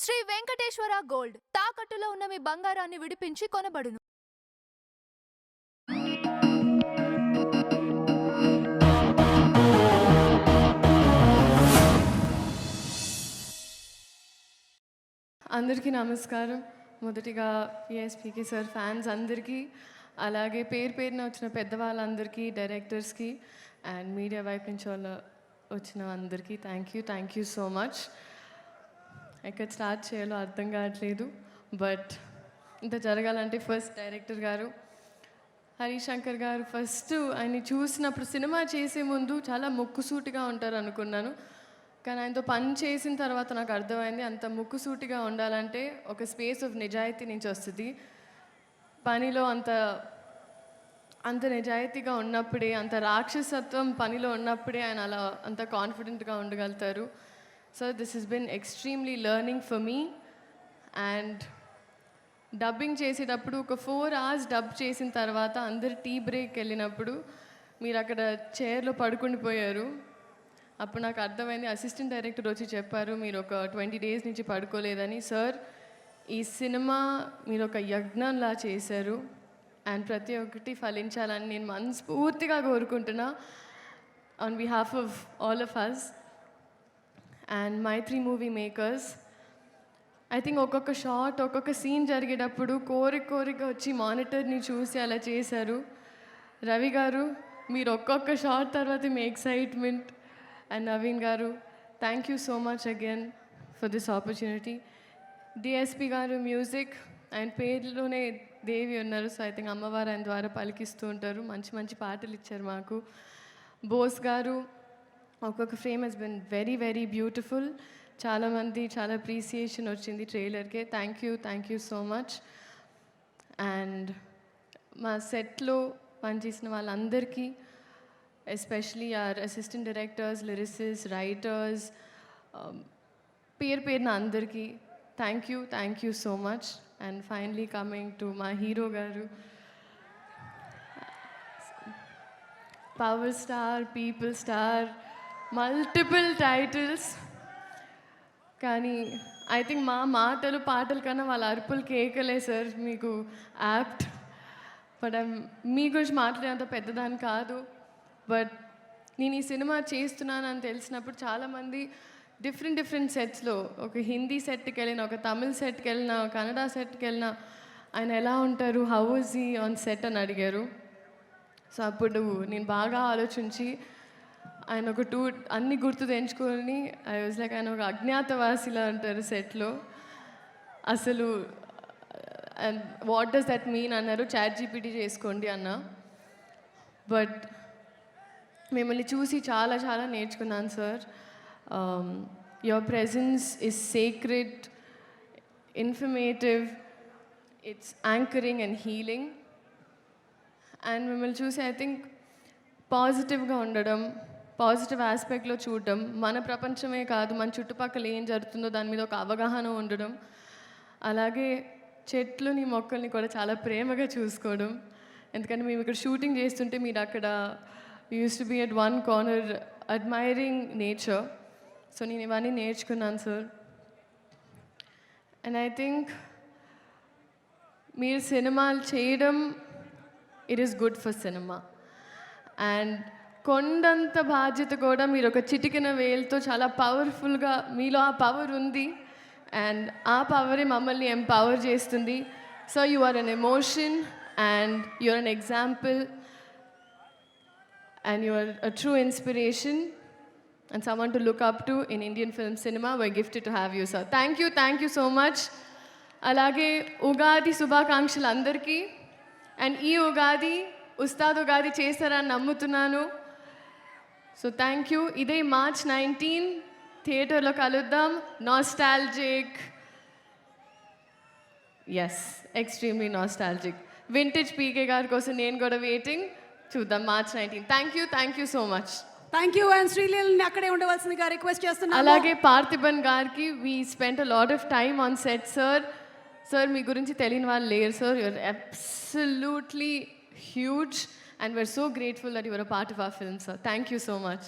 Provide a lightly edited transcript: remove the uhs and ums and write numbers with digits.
Shri Venkateswara gold తాకట్టులో ఉన్న మీ బంగారాన్ని విడిపించి కొనబడును. అందరికీ నమస్కారం. మొదటిగా పిఎస్పీకి సార్ ఫ్యాన్స్ అందరికీ, అలాగే పేరున వచ్చిన పెద్దవాళ్ళందరికీ, డైరెక్టర్స్కి అండ్ మీడియా వైపు నుంచి వచ్చిన అందరికీ థ్యాంక్ యూ సో మచ్. ఎక్కడ స్టార్ట్ చేయాలో అర్థం కావట్లేదు. బట్ ఇంత జరగాలంటే ఫస్ట్ డైరెక్టర్ గారు హరిశంకర్ గారు, ఫస్ట్ ఆయన్ని చూసినప్పుడు సినిమా చేసే ముందు చాలా ముక్కుసూటిగా ఉంటారు అనుకున్నాను. కానీ ఆయనతో పని చేసిన తర్వాత నాకు అర్థమైంది అంత ముక్కుసూటిగా ఉండాలంటే ఒక స్పేస్ ఆఫ్ నిజాయితీ నుంచి వస్తుంది. పనిలో అంత నిజాయితీగా ఉన్నప్పుడే, అంత రాక్షసత్వం పనిలో ఉన్నప్పుడే ఆయన అలా అంత కాన్ఫిడెంట్గా ఉండగలుగుతారు. So this has been extremely learning for me. And dubbing చేసేటప్పుడు ఒక 4 hours డబ్ చేసిన తర్వాత అందరు టీ బ్రేక్ వెళ్ళినప్పుడు మీరు అక్కడ చైర్లో పడుకుండిపోయారు. అప్పుడు నాకు అర్థమైంది. అసిస్టెంట్ డైరెక్టర్ వచ్చి చెప్పారు, మీరు ఒక 20 days నుంచి పడుకోలేదని. సార్, ఈ సినిమా మీరు ఒక యజ్ఞంలా చేశారు అండ్ ప్రతి ఒక్కటి ఫలించాలని నేను మనస్ఫూర్తిగా కోరుకుంటున్నా on behalf of all of us and Mythri movie makers. I think ఒక్కొక్క షాట్, ఒక్కొక్క సీన్ జరిగేటప్పుడు కోరిక వచ్చి మానిటర్ని చూసి అలా చేశారు. రవి గారు, మీరు ఒక్కొక్క షాట్ తర్వాత మీ ఎక్సైట్మెంట్. అండ్ నవీన్ గారు, thank you so much again for this opportunity. DSP గారు మ్యూజిక్, ఆయన పేరులోనే దేవి ఉన్నారు. సో ఐ థింక్ అమ్మవారు ఆయన ద్వారా పలికిస్తూ ఉంటారు. మంచి పాటలు ఇచ్చారు మాకు. బోస్ గారు, ఒక్కొక్క frame has been very beautiful. చాలామంది చాలా అప్రిసియేషన్ వచ్చింది ట్రైలర్కే. Thank you so much. And మా సెట్లో పనిచేసిన వాళ్ళందరికీ, especially our assistant directors, lyricist, writers, పేరున అందరికీ thank you so much. And finally coming to మా హీరో గారు, power star, people star, multiple titles. కానీ ఐ థింక్ మా మాటలు పాటల కన్నా వాళ్ళ అరుపులు కేకలే సార్ మీకు యాప్ట్. బట్ మీ గురించి మాట్లాడేంత పెద్దదాన్ని కాదు. బట్ నేను ఈ సినిమా చేస్తున్నానని తెలిసినప్పుడు చాలామంది డిఫరెంట్ సెట్స్లో, ఒక హిందీ సెట్కి వెళ్ళిన, ఒక తమిళ్ సెట్కి వెళ్ళిన, కన్నడ సెట్కి వెళ్ళిన, ఆయన ఎలా ఉంటారు, how is he on set అని అడిగారు. సో అప్పుడు నేను బాగా ఆలోచించి ఆయన ఒక అన్ని గుర్తు తెంచుకొని, ఐ వాజ్ లైక్, ఆయన ఒక అజ్ఞాతవాసిలా అంటారు సెట్లో. అసలు వాట్ డస్ దట్ మీన్ అన్నారు. ChatGPT చేసుకోండి అన్న. బట్ మిమ్మల్ని చూసి చాలా నేర్చుకున్నాను sir. Your presence is sacred, informative, it's anchoring and healing. And మిమ్మల్ని చూసి ఐ థింక్ పాజిటివ్గా ఉండడం, పాజిటివ్ ఆస్పెక్ట్లో చూడడం, మన ప్రపంచమే కాదు మన చుట్టుపక్కల ఏం జరుగుతుందో దాని మీద ఒక అవగాహన ఉండడం, అలాగే చెట్లని మొక్కల్ని కూడా చాలా ప్రేమగా చూసుకోవడం. ఎందుకంటే మేము ఇక్కడ షూటింగ్ చేస్తుంటే మీరు అక్కడ use to be at one corner admiring nature. So నేను ఇవన్నీ నేర్చుకున్నాను సార్. అండ్ ఐ థింక్ మీరు సినిమాలు చేయడం, it is good for cinema. And కొండంత బాధ్యత కూడా మీరు ఒక చిటికిన వేలుతో చాలా పవర్ఫుల్గా, మీలో ఆ పవర్ ఉంది అండ్ ఆ పవరే మమ్మల్ని ఎంపవర్ చేస్తుంది. So you are an emotion and you are an example and you are a true inspiration and someone to look up to in Indian film cinema. We're gifted to have you, sir. Thank you so much. అలాగే ఉగాది శుభాకాంక్షలు అందరికీ. And ఈ ఉగాది ఉస్తాద్ ఉగాది చేస్తారని నమ్ముతున్నాను. So thank you. ఇదే March 19 థియేటర్లో కలుద్దాం. Nostalgic, yes, extremely nostalgic. Vintage PK గారి కోసం నేను కూడా వెయిటింగ్. చూద్దాం March 19. Thank you so much. Thank you. And శ్రీలీలని అక్కడే ఉండవలసిందిగా రిక్వెస్ట్ చేస్తున్నాను. అలాగే పార్థిబన్ గారికి, we spent a lot of time on set sir. Sir మీ గురించి తెలియని వాళ్ళు లేరు sir. You're absolutely huge and we're so grateful that your a part of hour film sir. Thank you so much.